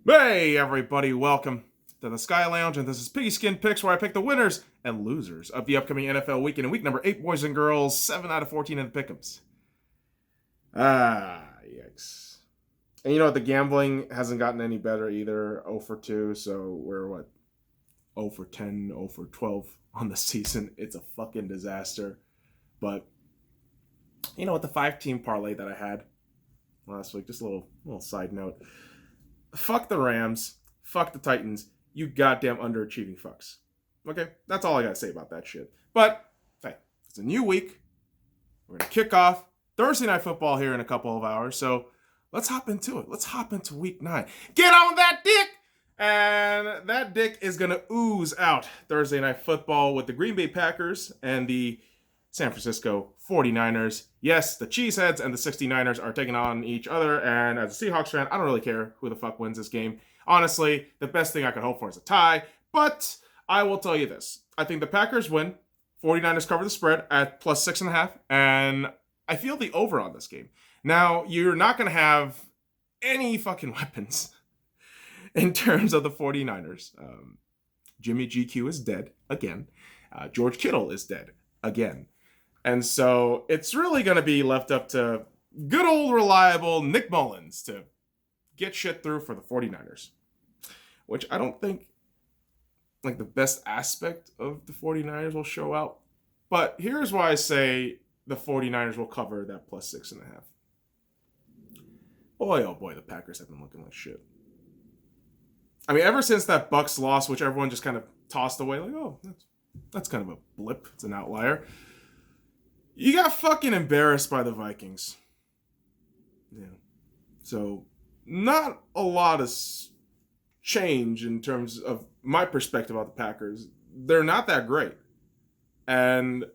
Hey everybody, welcome to the Sky Lounge, and this is Piggyskin Picks, where I pick the winners and losers of the upcoming NFL weekend. In week number 8, boys and girls, 7 out of 14 in the pick'ems. Yikes. And you know what, the gambling hasn't gotten any better either, 0 for 2, so we're 0 for 10, 0 for 12 on the season. It's a fucking disaster. But, you know what, the 5-team parlay that I had last week, just a little side note. Fuck the Rams. Fuck the Titans. You goddamn underachieving fucks. Okay? That's all I gotta say about that shit. But, hey, it's a new week. We're gonna kick off Thursday Night Football here in a couple of hours. So, let's hop into it. Let's hop into week 9. Get on that dick! And that dick is gonna ooze out Thursday Night Football with the Green Bay Packers and the San Francisco 49ers. Yes, the Cheeseheads and the 69ers are taking on each other, and as a Seahawks fan, I don't really care who the fuck wins this game. Honestly, the best thing I could hope for is a tie, but I will tell you this. I think the Packers win, 49ers cover the spread at plus 6.5, and I feel the over on this game. Now, you're not going to have any fucking weapons in terms of the 49ers. Jimmy GQ is dead again. George Kittle is dead again. And so it's really going to be left up to good old reliable Nick Mullins to get shit through for the 49ers. Which I don't think like the best aspect of the 49ers will show out. But here's why I say the 49ers will cover that plus 6.5. Boy, oh boy, the Packers have been looking like shit. I mean, ever since that Bucs loss, which everyone just kind of tossed away, like, oh, that's kind of a blip. It's an outlier. You got fucking embarrassed by the Vikings. Yeah. So, not a lot of change in terms of my perspective about the Packers. They're not that great. And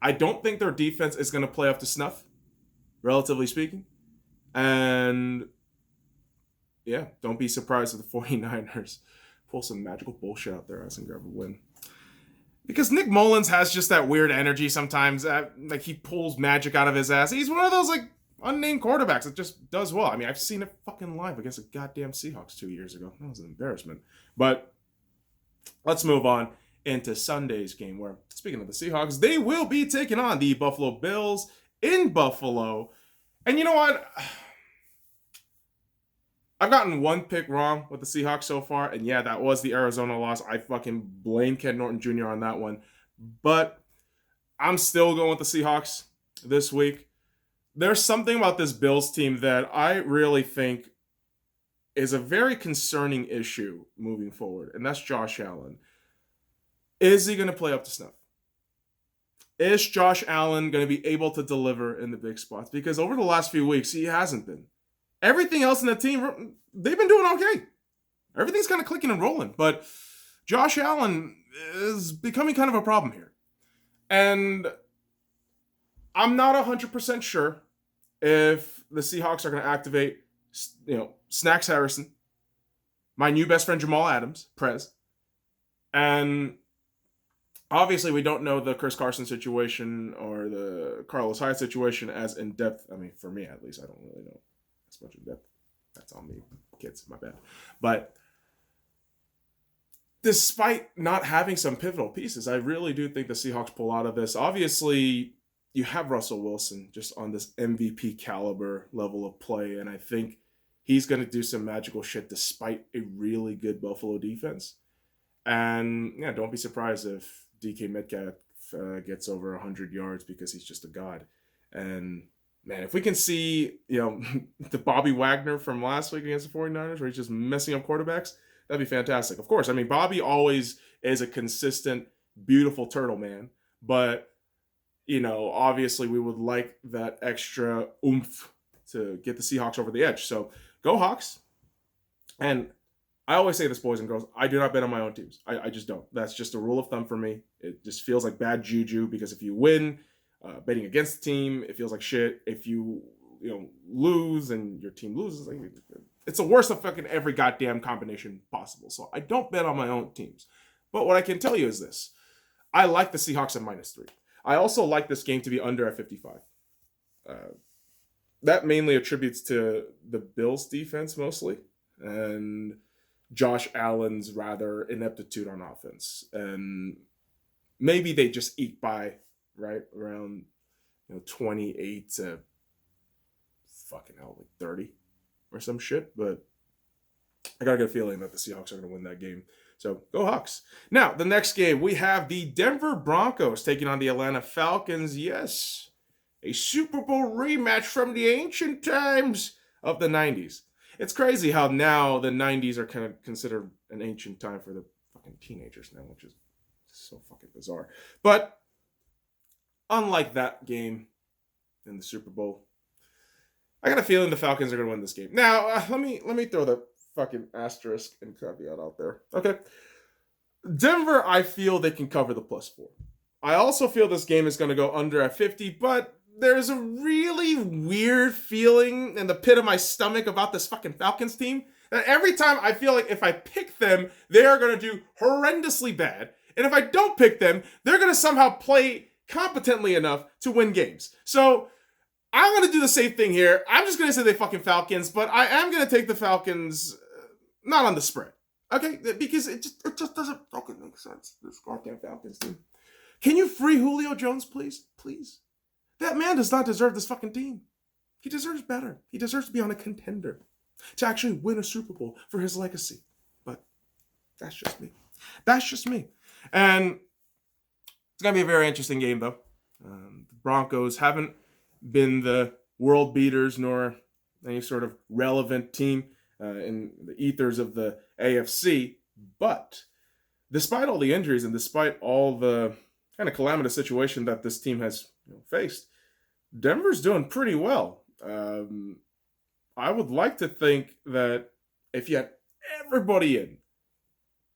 I don't think their defense is going to play up to snuff, relatively speaking. And, yeah, don't be surprised if the 49ers pull some magical bullshit out there and grab a win. Because Nick Mullins has just that weird energy sometimes. Like, he pulls magic out of his ass. He's one of those, like, unnamed quarterbacks that just does well. I mean, I've seen it fucking live against the goddamn Seahawks 2 years ago. That was an embarrassment. But let's move on into Sunday's game where, speaking of the Seahawks, they will be taking on the Buffalo Bills in Buffalo. And you know what? I've gotten one pick wrong with the Seahawks so far, and yeah, that was the Arizona loss. I fucking blame Ken Norton Jr. on that one. But I'm still going with the Seahawks this week. There's something about this Bills team that I really think is a very concerning issue moving forward, and that's Josh Allen. Is he going to play up to snuff? Is Josh Allen going to be able to deliver in the big spots? Because over the last few weeks, he hasn't been. Everything else in the team, they've been doing okay. Everything's kind of clicking and rolling. But Josh Allen is becoming kind of a problem here. And I'm not 100% sure if the Seahawks are going to activate, Snacks Harrison, my new best friend Jamal Adams, Prez. And obviously we don't know the Chris Carson situation or the Carlos Hyde situation as in depth. I mean, for me at least, I don't really know as much in depth. That's on me, kids, my bad. But despite not having some pivotal pieces, I really do think the Seahawks pull out of this. Obviously, you have Russell Wilson just on this MVP caliber level of play, and I think he's going to do some magical shit despite a really good Buffalo defense. And yeah, don't be surprised if DK Metcalf gets over 100 yards because he's just a god. And man, if we can see, the Bobby Wagner from last week against the 49ers where he's just messing up quarterbacks, that'd be fantastic. Of course, I mean, Bobby always is a consistent, beautiful turtle man. But, obviously we would like that extra oomph to get the Seahawks over the edge. So go Hawks. And I always say this, boys and girls, I do not bet on my own teams. I just don't. That's just a rule of thumb for me. It just feels like bad juju because if you win betting against the team, it feels like shit. If you lose and your team loses, it's the worst of fucking every goddamn combination possible. So I don't bet on my own teams. But what I can tell you is this. I like the Seahawks at -3. I also like this game to be under at 55. That mainly attributes to the Bills defense mostly. And Josh Allen's rather ineptitude on offense, and maybe they just eke by right around 28 to fucking hell like 30 or some shit. But I got a good feeling that the Seahawks are going to win that game. So go Hawks. Now, the next game, we have the Denver Broncos taking on the Atlanta Falcons. Yes, a Super Bowl rematch from the ancient times of the 90s. It's crazy how now the 90s are kind of considered an ancient time for the fucking teenagers now, which is so fucking bizarre. But unlike that game in the Super Bowl, I got a feeling the Falcons are going to win this game. Now, let me throw the fucking asterisk and caveat out there. Okay. Denver, I feel they can cover the +4. I also feel this game is going to go under at 50, but there's a really weird feeling in the pit of my stomach about this fucking Falcons team. And every time I feel like if I pick them, they are going to do horrendously bad. And if I don't pick them, they're going to somehow play competently enough to win games. So I'm going to do the same thing here. I'm just going to say they fucking Falcons, but I am going to take the Falcons, not on the spread. Okay? Because it just doesn't fucking make sense, this goddamn Falcons team. Can you free Julio Jones, please? Please. That man does not deserve this fucking team. He deserves better. He deserves to be on a contender, to actually win a Super Bowl for his legacy. But that's just me. That's just me. And it's going to be a very interesting game, though. The Broncos haven't been the world beaters nor any sort of relevant team in the ethers of the AFC. But despite all the injuries and despite all the kind of calamitous situation that this team has faced, Denver's doing pretty well. I would like to think that if you had everybody in,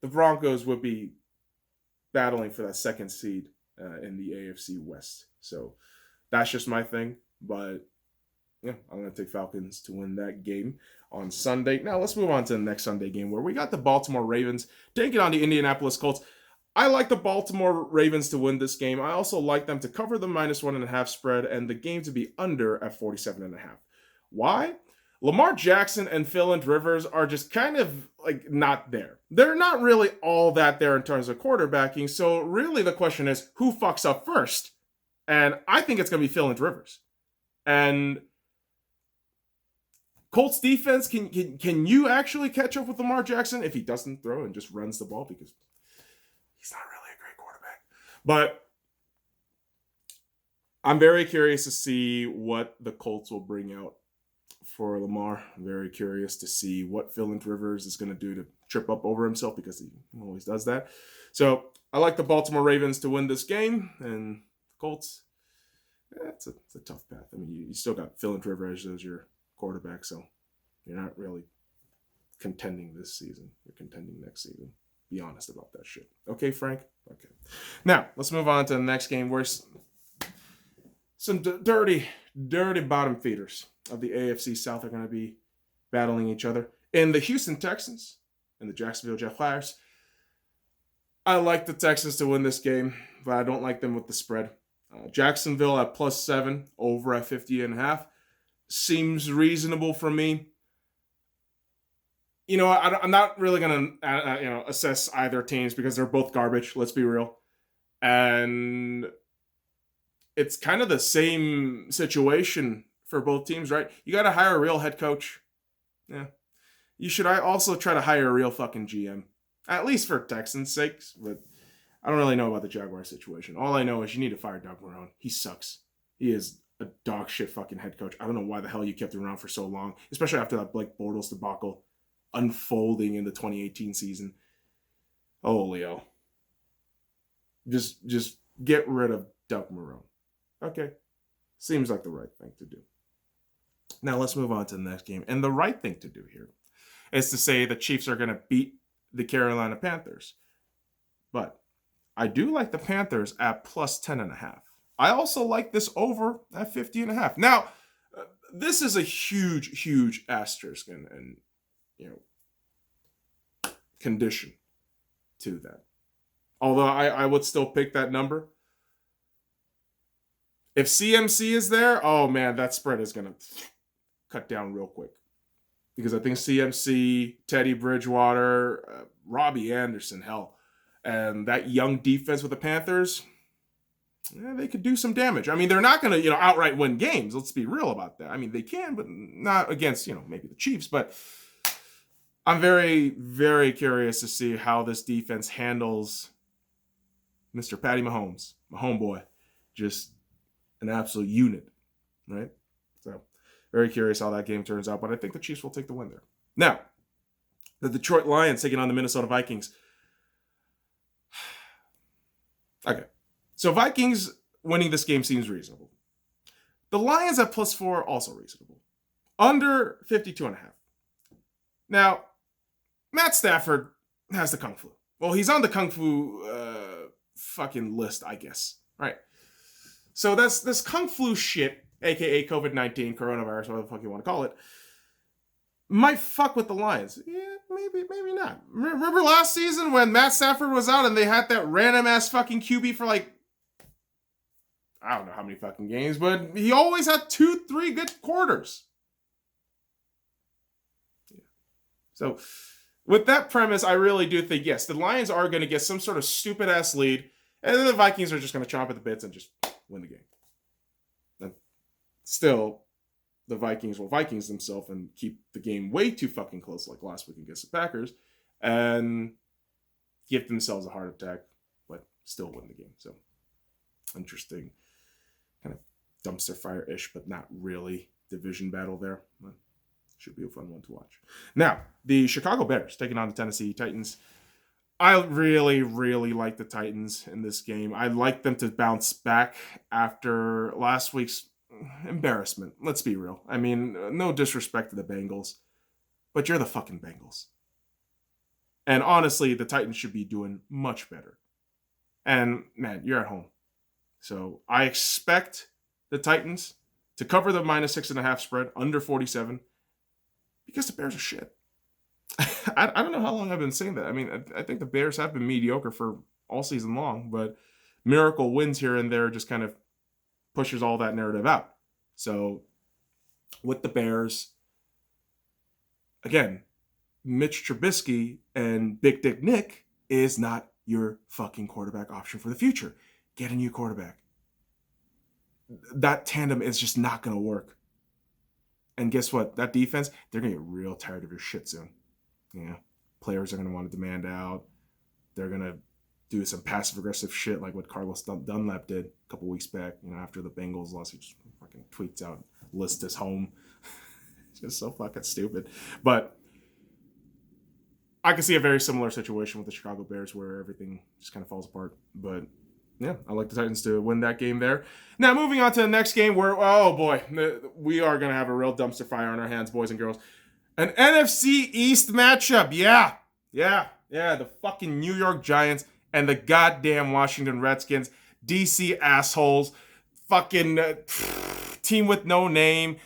the Broncos would be battling for that second seed in the AFC West. So that's just my thing. But yeah, I'm going to take Falcons to win that game on Sunday. Now let's move on to the next Sunday game where we got the Baltimore Ravens taking on the Indianapolis Colts. I like the Baltimore Ravens to win this game. I also like them to cover the -1.5 spread and the game to be under at 47.5. Why? Lamar Jackson and Philip Rivers are just kind of like not there. They're not really all that there in terms of quarterbacking. So really the question is, who fucks up first? And I think it's going to be Philip Rivers. And Colts defense, can you actually catch up with Lamar Jackson if he doesn't throw and just runs the ball? Because he's not really a great quarterback. But I'm very curious to see what the Colts will bring out for Lamar. I'm very curious to see what Philip Rivers is going to do to trip up over himself, because he always does that. So I like the Baltimore Ravens to win this game, and Colts, it's a tough path. I mean, you still got Philip Rivers as your quarterback, so you're not really contending this season. You're contending next season. Be honest about that shit. Okay, Frank? Okay. Now, let's move on to the next game where some dirty bottom feeders of the AFC South are going to be battling each other. In the Houston Texans and the Jacksonville Jaguars, I like the Texans to win this game, but I don't like them with the spread. Jacksonville at +7, over at 50.5. Seems reasonable for me. I'm not really going to assess either teams because they're both garbage, let's be real. And it's kind of the same situation for both teams, right? You got to hire a real head coach. Yeah. You should also try to hire a real fucking GM, at least for Texans' sakes. But I don't really know about the Jaguar situation. All I know is you need to fire Doug Marrone. He sucks. He is a dog shit fucking head coach. I don't know why the hell you kept him around for so long, especially after that Blake Bortles debacle unfolding in the 2018 season. Oh, Leo. Just get rid of Doug Marrone. Okay. Seems like the right thing to do. Now let's move on to the next game. And the right thing to do here is to say the Chiefs are going to beat the Carolina Panthers. But I do like the Panthers at +10.5. I also like this over at 50.5. Now, this is a huge asterisk and condition to that. Although I would still pick that number. If CMC is there, oh man, that spread is going to cut down real quick. because I think CMC, Teddy Bridgewater, Robbie Anderson, hell, and that young defense with the Panthers, they could do some damage. I mean, they're not going to, outright win games. Let's be real about that. I mean, they can, but not against, maybe the Chiefs. But I'm very, very curious to see how this defense handles Mr. Patty Mahomes, my homeboy. Just an absolute unit, right? So, very curious how that game turns out. But I think the Chiefs will take the win there. Now, the Detroit Lions taking on the Minnesota Vikings. Okay. So Vikings winning this game seems reasonable. The Lions at +4, also reasonable. Under 52.5. Now, Matt Stafford has the Kung Flu. Well, he's on the Kung Flu fucking list, I guess. Right. So that's this Kung Flu shit, aka COVID-19, coronavirus, whatever the fuck you want to call it, might fuck with the Lions. Yeah, maybe not. Remember last season when Matt Stafford was out and they had that random ass fucking QB for I don't know how many fucking games, but he always had 2-3 good quarters. Yeah. So with that premise, I really do think, yes, the Lions are going to get some sort of stupid ass lead, and then the Vikings are just going to chomp at the bits and just win the game. And still, the Vikings will Vikings themselves and keep the game way too fucking close like last week against the Packers and give themselves a heart attack, but still win the game. So, interesting. Kind of dumpster fire-ish, but not really division battle there. But should be a fun one to watch. Now, the Chicago Bears taking on the Tennessee Titans. I really, really like the Titans in this game. I like them to bounce back after last week's embarrassment. Let's be real. I mean, no disrespect to the Bengals, but you're the fucking Bengals. And honestly, the Titans should be doing much better. And man, you're at home. So I expect the Titans to cover the -6.5 spread under 47 because the Bears are shit. I don't know how long I've been saying that. I mean, I think the Bears have been mediocre for all season long, but miracle wins here and there just kind of pushes all that narrative out. So with the Bears, again, Mitch Trubisky and Big Dick Nick is not your fucking quarterback option for the future. Get a new quarterback. That tandem is just not going to work. And guess what? That defense, they're going to get real tired of your shit soon. Yeah. Players are going to want to demand out. They're going to do some passive-aggressive shit like what Carlos Dunlap did a couple weeks back, after the Bengals lost. He just fucking tweets out, list his home. It's just so fucking stupid. But I can see a very similar situation with the Chicago Bears where everything just kind of falls apart. But yeah, I like the Titans to win that game there. Now, moving on to the next game where, oh boy, we are going to have a real dumpster fire on our hands, boys and girls. An NFC East matchup. Yeah. The fucking New York Giants and the goddamn Washington Redskins. DC assholes. Fucking team with no name.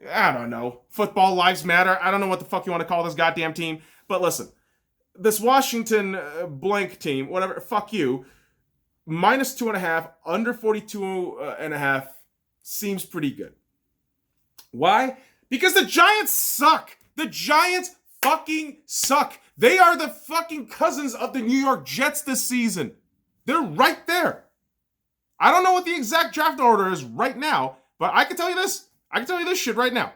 I don't know. Football lives matter. I don't know what the fuck you want to call this goddamn team. But listen, this Washington blank team, whatever, fuck you. -2.5, under 42.5 seems pretty good. Why? Because the Giants suck. The Giants fucking suck. They are the fucking cousins of the New York Jets this season. They're right there. I don't know what the exact draft order is right now, but I can tell you this. I can tell you this shit right now.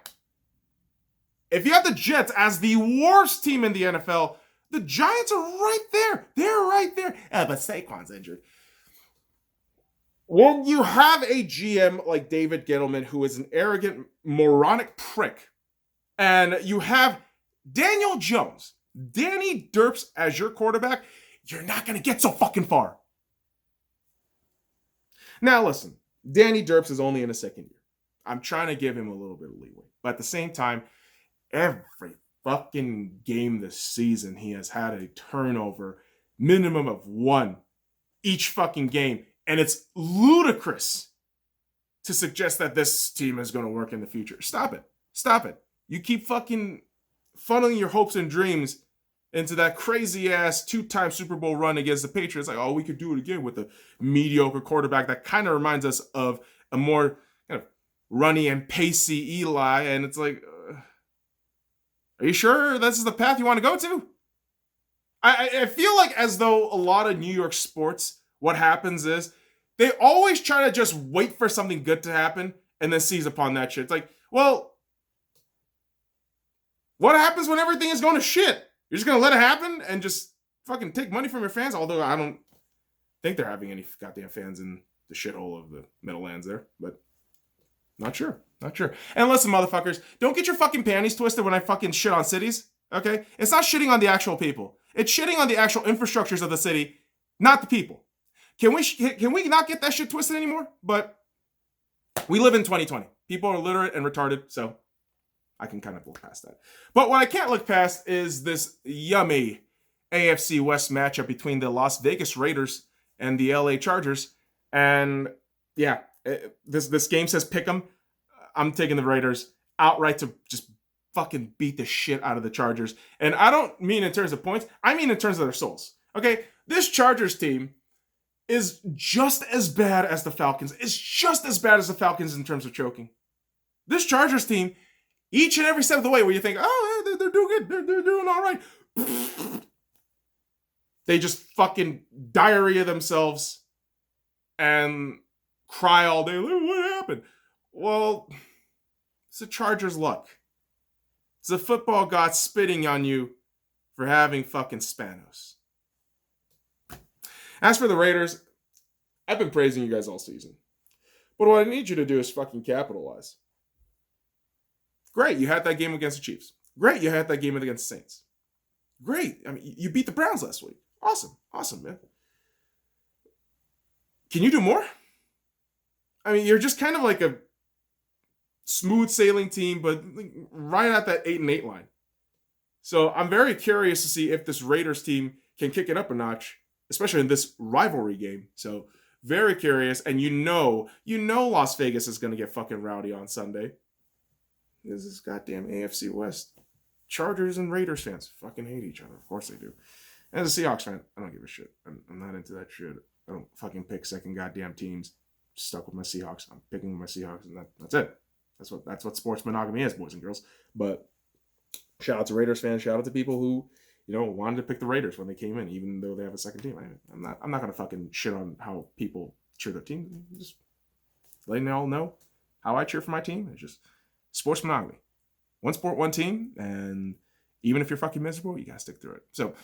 If you have the Jets as the worst team in the NFL, the Giants are right there. They're right there. But Saquon's injured. When you have a GM like David Gettleman, who is an arrogant, moronic prick, and you have Daniel Jones, Danny Derps as your quarterback, you're not going to get so fucking far. Now listen, Danny Derps is only in his second year. I'm trying to give him a little bit of leeway. But at the same time, every fucking game this season, he has had a turnover, minimum of 1 each fucking game. And it's ludicrous to suggest that this team is going to work in the future. Stop it. You keep fucking funneling your hopes and dreams into that crazy-ass 2-time Super Bowl run against the Patriots. Like, oh, we could do it again with a mediocre quarterback. That kind of reminds us of a more kind of runny and pacey Eli. And it's like, Are you sure this is the path you want to go to? I feel like as though a lot of New York sports, what happens is they always try to just wait for something good to happen and then seize upon that shit. It's like, well, what happens when everything is going to shit? You're just going to let it happen and just fucking take money from your fans? Although I don't think they're having any goddamn fans in the shithole of the Meadowlands there, but not sure. And listen, motherfuckers, don't get your fucking panties twisted when I fucking shit on cities, okay? It's not shitting on the actual people. It's shitting on the actual infrastructures of the city, not the people. Can we not get that shit twisted anymore? But we live in 2020. People are illiterate and retarded, so I can kind of look past that. But what I can't look past is this yummy AFC West matchup between the Las Vegas Raiders and the LA Chargers. And yeah, this game says pick 'em. I'm taking the Raiders outright to just fucking beat the shit out of the Chargers. And I don't mean in terms of points. I mean in terms of their souls. Okay? This Chargers team is just as bad as the Falcons. It's just as bad as the Falcons in terms of choking. This Chargers team, each and every step of the way where you think, oh, they're doing good. They're doing all right. They just fucking diarrhea themselves and cry all day. What happened? Well, it's the Chargers' luck. It's the football god spitting on you for having fucking Spanos. As for the Raiders, I've been praising you guys all season. But what I need you to do is fucking capitalize. Great, you had that game against the Chiefs. Great, you had that game against the Saints. Great, I mean, you beat the Browns last week. Awesome, man. Can you do more? I mean, you're just kind of like a smooth sailing team, but right at that 8-8 line. So I'm very curious to see if this Raiders team can kick it up a notch, especially in this rivalry game. So very curious. And you know Las Vegas is going to get fucking rowdy on Sunday. This is goddamn AFC West. Chargers and Raiders fans fucking hate each other. Of course they do. As a Seahawks fan, I don't give a shit. I'm not into that shit. I don't fucking pick second goddamn teams. Stuck with my Seahawks. I'm picking my Seahawks, and that's it. That's what sports monogamy is, boys and girls. But shout out to Raiders fans. Shout out to people who, wanted to pick the Raiders when they came in, even though they have a second team. I'm not gonna fucking shit on how people cheer their team. Just letting y'all know how I cheer for my team. It's just sports monogamy. One sport, one team, and even if you're fucking miserable, you gotta stick through it. So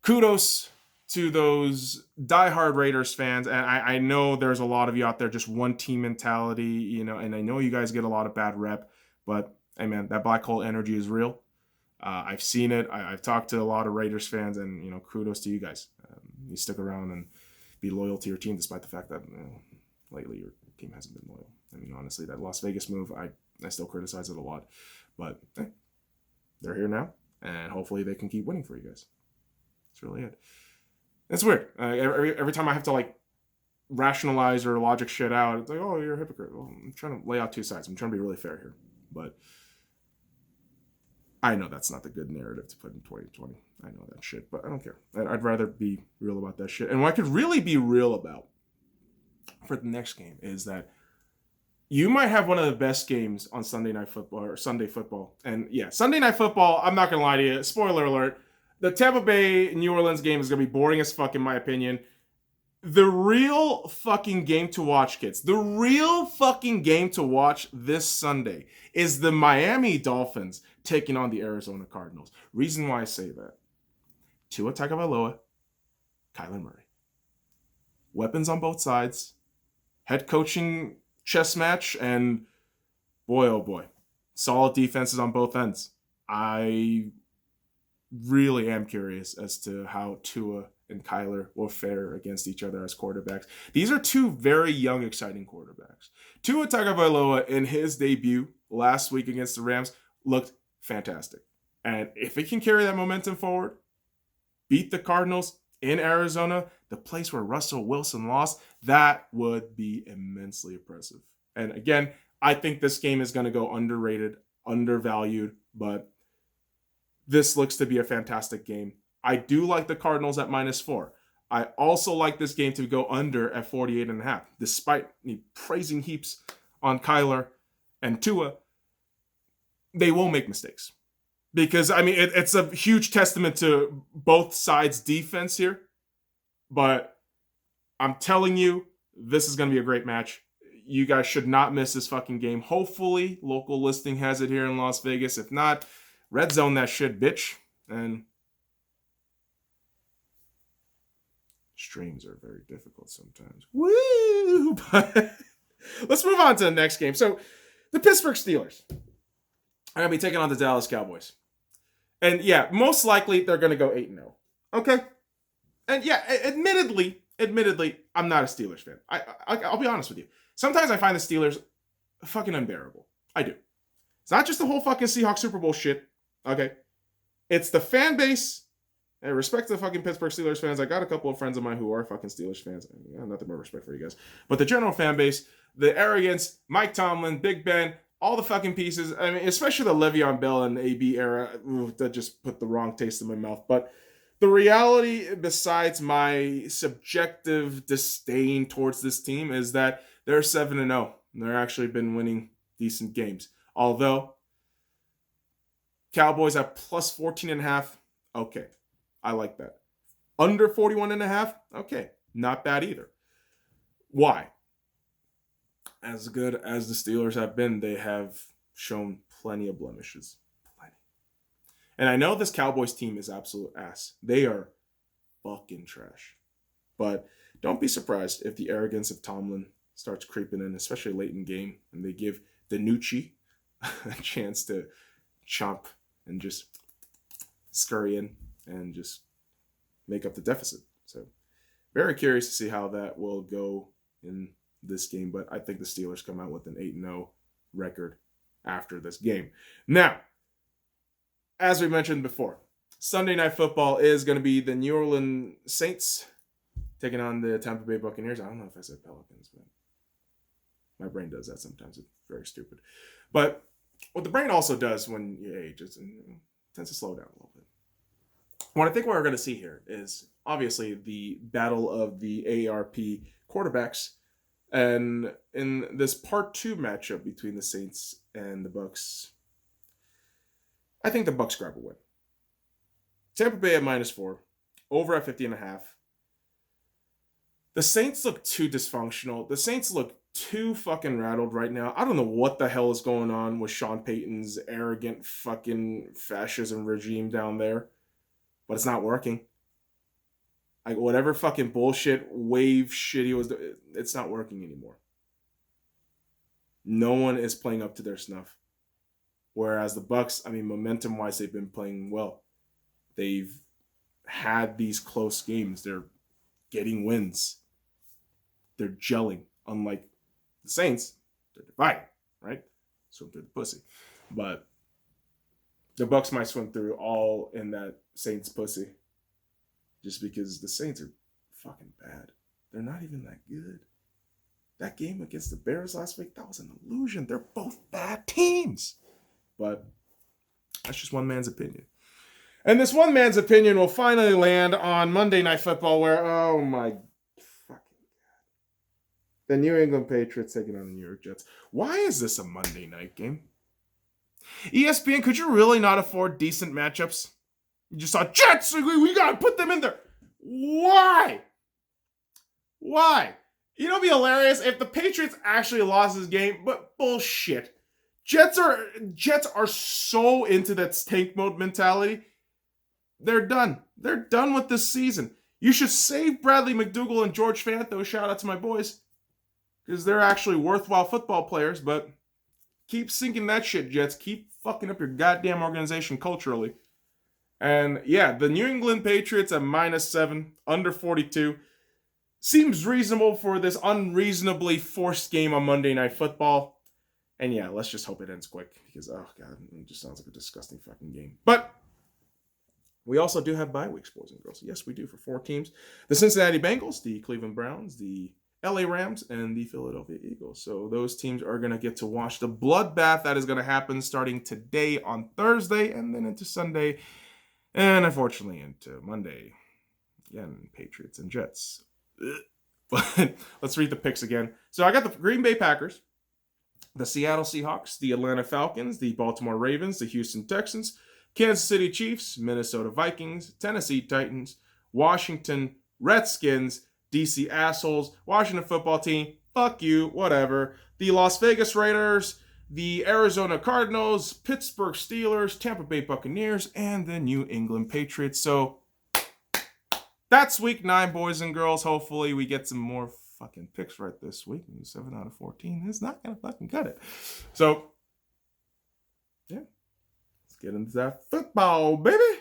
kudos to those diehard Raiders fans. And I know there's a lot of you out there, just one team mentality, and I know you guys get a lot of bad rep, but hey man, that black hole energy is real. I've seen it. I've talked to a lot of Raiders fans, and kudos to you guys. You stick around and be loyal to your team, despite the fact that lately your team hasn't been loyal. I mean, honestly, that Las Vegas move, I still criticize it a lot, but hey, they're here now, and hopefully they can keep winning for you guys. That's really it. It's weird. Every time I have to rationalize or logic shit out, it's like, oh, you're a hypocrite. Well, I'm trying to lay out two sides. I'm trying to be really fair here, but I know that's not the good narrative to put in 2020. I know that shit, but I don't care. I'd rather be real about that shit. And what I could really be real about for the next game is that you might have one of the best games on Sunday Night Football or Sunday Football. And yeah, Sunday Night Football, I'm not going to lie to you. Spoiler alert. The Tampa Bay New Orleans game is going to be boring as fuck in my opinion. The real fucking game to watch, kids. The real fucking game to watch this Sunday is the Miami Dolphins taking on the Arizona Cardinals. Reason why I say that. Tua Tagovailoa, Kyler Murray. Weapons on both sides. Head coaching chess match, and boy, oh boy. Solid defenses on both ends. I really am curious as to how Tua and Kyler will fare against each other as quarterbacks. These are two very young, exciting quarterbacks. Tua Tagovailoa in his debut last week against the Rams looked fantastic. And if he can carry that momentum forward, beat the Cardinals in Arizona, the place where Russell Wilson lost, that would be immensely impressive. And again, I think this game is going to go underrated, undervalued, but this looks to be a fantastic game. I do like the Cardinals at -4. I also like this game to go under at 48.5. Despite me praising heaps on Kyler and Tua, they will make mistakes. Because, I mean, it's a huge testament to both sides' defense here. But I'm telling you, this is going to be a great match. You guys should not miss this fucking game. Hopefully, local listing has it here in Las Vegas. If not, red zone that shit, bitch. And streams are very difficult sometimes. Woo! But let's move on to the next game. So, the Pittsburgh Steelers are going to be taking on the Dallas Cowboys. And yeah, most likely they're going to go 8-0. Okay? And yeah, admittedly, I'm not a Steelers fan. I'll be honest with you. Sometimes I find the Steelers fucking unbearable. I do. It's not just the whole fucking Seahawks Super Bowl shit. Okay? It's the fan base. And respect to the fucking Pittsburgh Steelers fans. I got a couple of friends of mine who are fucking Steelers fans. I have nothing but respect for you guys. But the general fan base, the arrogance, Mike Tomlin, Big Ben, all the fucking pieces. I mean, especially the Le'Veon Bell and AB era. That just put the wrong taste in my mouth. But the reality, besides my subjective disdain towards this team, is that they're 7-0. And they're actually been winning decent games. Although, Cowboys have plus 14.5. Okay. I like that. Under 41.5. Okay. Not bad either. Why? As good as the Steelers have been, they have shown plenty of blemishes. Plenty. And I know this Cowboys team is absolute ass. They are fucking trash. But don't be surprised if the arrogance of Tomlin starts creeping in, especially late in game, and they give Danucci a chance to chomp and just scurry in and just make up the deficit. So very curious to see how that will go in this game, but I think the Steelers come out with an 8-0 record after this game. Now, as we mentioned before, Sunday Night Football is going to be the New Orleans Saints taking on the Tampa Bay Buccaneers. I don't know if I said Pelicans, but my brain does that sometimes. It's very stupid. But what the brain also does when you age is tends to slow down a little bit. What I think we're going to see here is obviously the battle of the AARP quarterbacks. And in this part 2 matchup between the Saints and the Bucs, I think the Bucs grab a win. Tampa Bay at -4, over at 50.5. The Saints look too dysfunctional. The Saints look too fucking rattled right now. I don't know what the hell is going on with Sean Payton's arrogant fucking fascism regime down there, but it's not working. Like, whatever fucking bullshit wave shit he was doing, it's not working anymore. No one is playing up to their snuff. Whereas the Bucs, I mean, momentum-wise, they've been playing well. They've had these close games. They're getting wins. They're gelling. Unlike the Saints, they're dividing, right? Swim through the pussy. But the Bucs might swim through all in that Saints pussy. Just because the Saints are fucking bad. They're not even that good. That game against the Bears last week, that was an illusion. They're both bad teams. But that's just one man's opinion. And this one man's opinion will finally land on Monday Night Football where, oh my fucking God. The New England Patriots taking on the New York Jets. Why is this a Monday night game? ESPN, could you really not afford decent matchups? You just saw Jets, we got to put them in there. Why? Why? You know, it'd be hilarious if the Patriots actually lost this game, but bullshit. Jets are so into that tank mode mentality. They're done. They're done with this season. You should save Bradley McDougall and George Fantho. Shout out to my boys. Because they're actually worthwhile football players, but keep sinking that shit, Jets. Keep fucking up your goddamn organization culturally. And yeah, the New England Patriots at -7, under 42. Seems reasonable for this unreasonably forced game on Monday Night Football. And yeah, let's just hope it ends quick. Because, oh God, it just sounds like a disgusting fucking game. But we also do have bye weeks, boys and girls. Yes, we do, for 4 teams. The Cincinnati Bengals, the Cleveland Browns, the LA Rams, and the Philadelphia Eagles. So those teams are going to get to watch the bloodbath that is going to happen starting today on Thursday and then into Sunday. And unfortunately into Monday. Again, Patriots and Jets. But let's read the picks again. So I got the Green Bay Packers, the Seattle Seahawks, the Atlanta Falcons, the Baltimore Ravens, the Houston Texans, Kansas City Chiefs, Minnesota Vikings, Tennessee Titans, Washington Redskins, DC assholes, Washington football team, fuck you, whatever. The Las Vegas Raiders, the Arizona Cardinals, Pittsburgh Steelers, Tampa Bay Buccaneers, and the New England Patriots. So that's week 9, boys and girls. Hopefully we get some more fucking picks right this week. 7 out of 14 is not gonna fucking cut it. So yeah, let's get into that football, baby.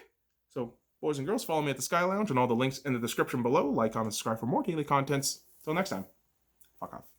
So boys and girls, follow me at the Sky Lounge and all the links in the description below. Like, comment, subscribe for more daily contents. Till next time, fuck off.